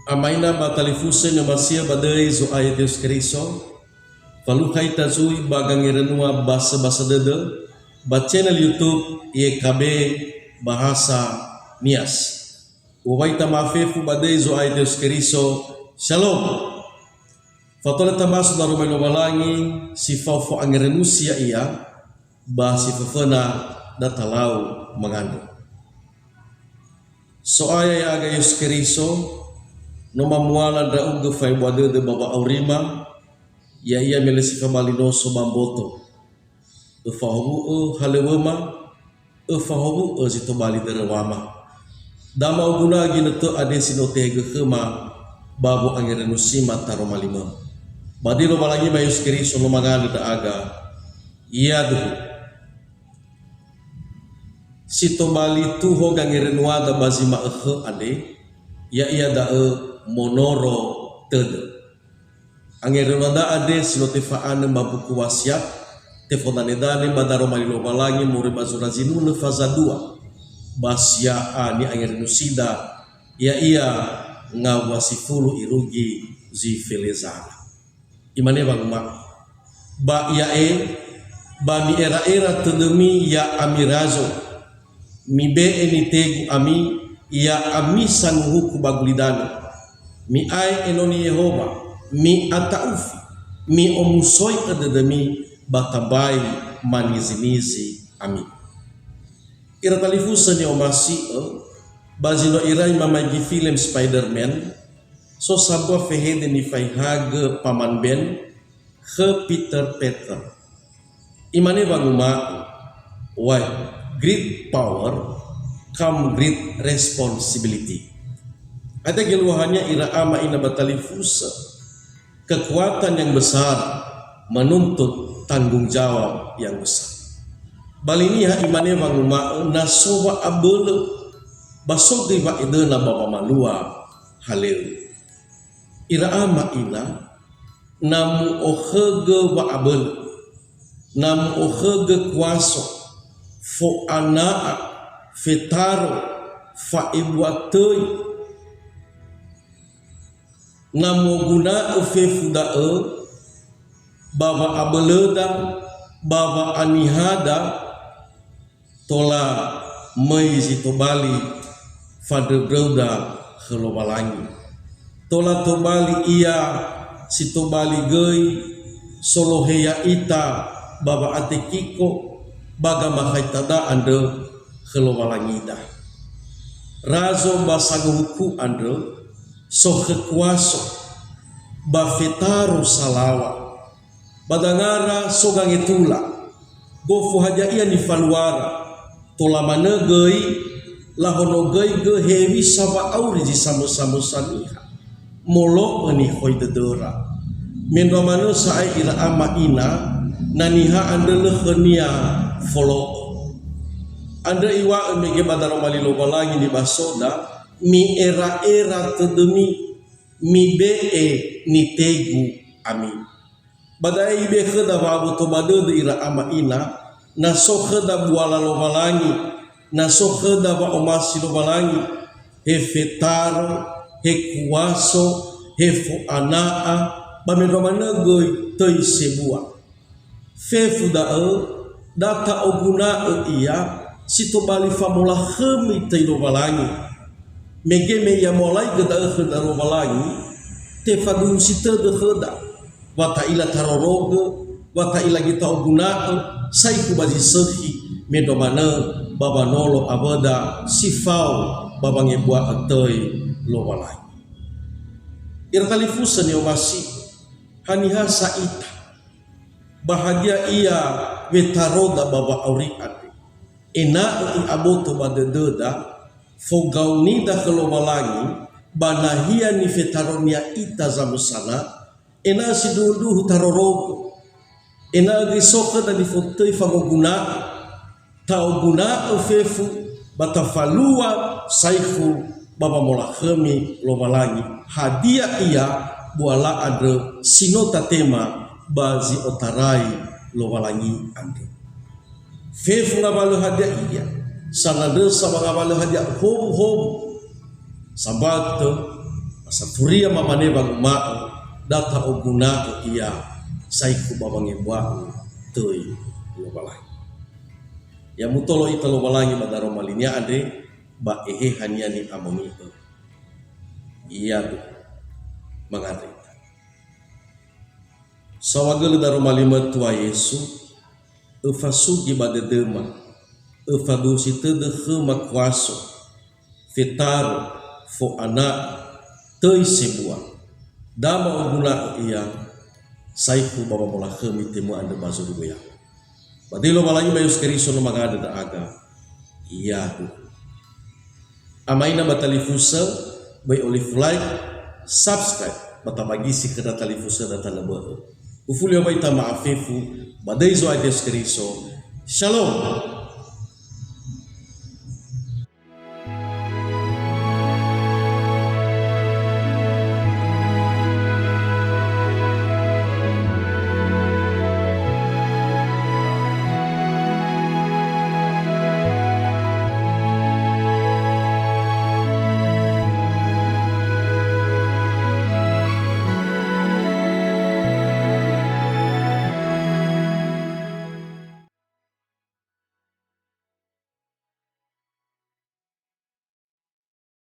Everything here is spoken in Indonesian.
Amaina batalifusen na masia badai zo ayat Yesus Kristo. Falukai tazui bagang irenua bahasa dede. Ba channel YouTube YKB Bahasa Nias. Uwaita mafefu badai zo ayat Yesus Kristo. Shalom. Fatola tamas na rumay lumalangi si faufu ang renusia iya ba si fafana datalau mangando. So aya aga Yesus Kristo no mamuala da uga fay wade de baba aurima ya iya melesi kamalinoso bamboto. Fahabu halewema fahabu zito bali derewama. Dama uguna gineto ade sinotege kema babu ang renusi mata romalima. Badilo malangi ba Yesus Kristo no mangando da aga iya duhu. Sito bali tuho gang renuada bazima ade ya iya da monoro tede. Ang renuada ade silotifaan mabuku wasiat tefonanedane badaro malilo malangi muri bazurazinu ne faza 2 basya ani ang renusida ya iya ngawasifulu irugi zifelezana. Imane bang mak ba ya ba mi era tedemi ya amirazo mi be enitegu ami ya ami sanguku bagulidana mi ai enoni Yehova mi ataufi mi omusoi ededemi batabai manizinizi ami ira talifusan ya omasi bazino irai mamagi film Spider-Man so sabwa fehede ni faihage paman ben ke Peter Peter. Imane baguma why great power come great responsibility. Ada geluhannya ira ama ina batalifusa kekuatan yang besar menuntut tanggung jawab yang besar. Baliniha imane baguma nasoba abele basog di ba idena baba malua haleu. Ira ama ina namu ohege wa abel namu ohege kuaso fo anaa fetaro fa ibuatoi namu guna fefuda baba abeleda baba anihada tola meizi tobali fadebroda helobalangi tola tobali iya si tobali gei soloheya ita baba atekiko baga mahaitada ande helowalangida razo basaguhuku ande so kekuaso bafetaru salawa badangara sogang itula gofu haja iya ni faluara tola manegei lahono gei ge hewi saba auri ji samu-samu saniha molo ni hoy dedora mendo mano sae ila ama ina naniha andele khania follow anda iwa mege badaro malilo balangi di basoda mi era tedemi mi be ni tegu ami badai be khada babu to bade ila ama ina na so khada buala lo balangi na so khada ba omasi lo balangi hefetaro he kuaso he fu anaa bamendo manegoi tei sebua fefu da data oguna iya sito bali famola khemi tei lo balangi mege me ya molai geda kheda lo balangi te fadun sita de kheda wata ila taroroge wata ila gita oguna sai ku baji sehi mendo mana baba nolo abada sifau babange bua atoi lo walai irtalifusan yo masih haniha saita bahagia ia wetaroda baba auri ade ena i aboto badededa fogauni da kelowalangi banahia ni vetaronia ita zamusana ena sidudu tarorogo ena gisoka da difotei fagoguna tau guna fefu batafalua saifu baba mola khemi lobalangi hadiah ia buala ade sinota tema bazi otarai lobalangi ande fefu ngabalu hadiah ia sanade sabagabalu hadiah hom sabato Asafuria mamane bagumao data oguna iya saiku babangi buau tui lobalangi. Ya mutolo ita lobalangi madaro malinya ade ba ehe haniani amoni iya tu mangari. Sawagel daro malima tua Yesu efasugi badedema efadusi tede makwaso fetaro fo anak tei sebuah dama oguna iya saiku baba mola khemi temu ande bazo duya badilo malangi mayus keriso no magada da aga iya tu amaina batalifusa bay olive like subscribe batabagi si kada talifusa da tanaba ufulio bay ta maafifu badai zo ades keriso shalom.